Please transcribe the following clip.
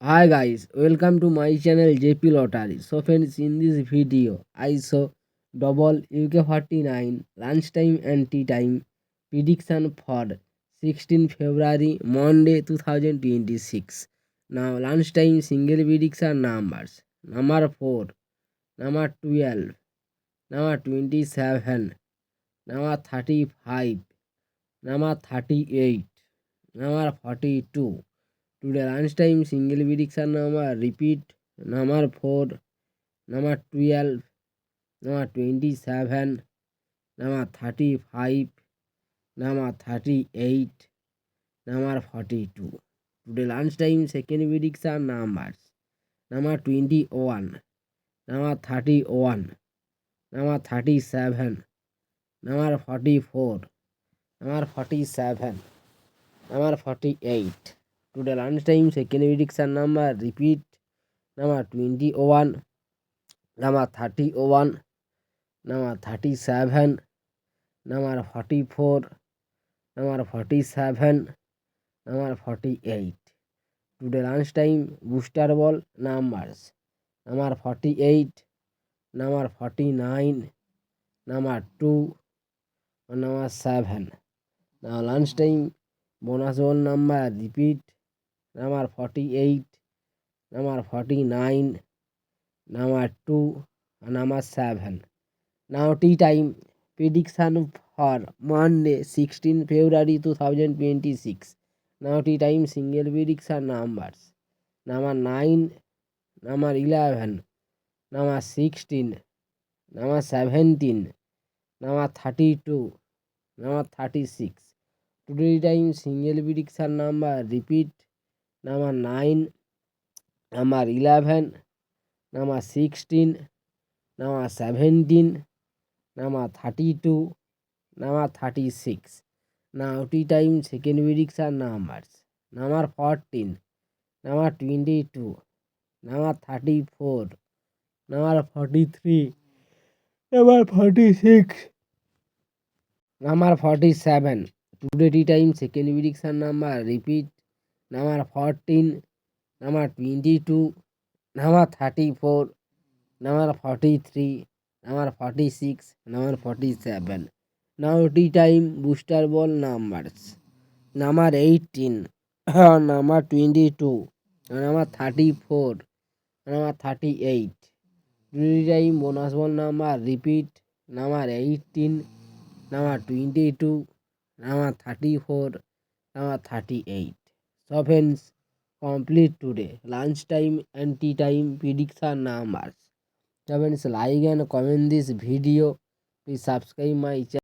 Hi guys, welcome to my channel JP Lottery. So friends, in this video, I saw double UK49 lunchtime and tea time prediction for 16 February Monday 2026. Now lunchtime single prediction numbers: number 4, number 12, number 27, number 35, number 38, number 42. Today lunchtime single prediction number repeat: number 4, number 12, number 27, number 35, number 38, number 42. Today lunchtime second prediction numbers: number 21, number 31, number 37, number 44, number 47, number 48. Today lunchtime second prediction number repeat: number 21, number 31, number 37, number 44, number 47, number 48. Today lunchtime booster ball numbers: number 48, number 49, number 2, and number 7. Now lunchtime bonus ball number repeat: number 48, number 49, number 2, and number 7. Now tea time prediction for Monday 16 February 2026. Now tea time single prediction numbers: number 9, number 11, number 16, number 17, number 32, number 36. Today time single prediction number repeat: number 9, number 11, number 16, number 17, number 32, number 36. Now tea time second prediction numbers: number 14, number 22, number 34, number 43, number 46, number 47. Today tea time second prediction number repeat: number 14, number 22, number 34, number 43, number 46, number 47. Now tea time booster ball numbers: number 18, number 22, number 34, number 38. Tea time bonus ball number repeat: number 18, number 22, number 34, number 38. So friends, complete today lunchtime and tea time prediction numbers. So friends, like and comment this video. Please subscribe my channel.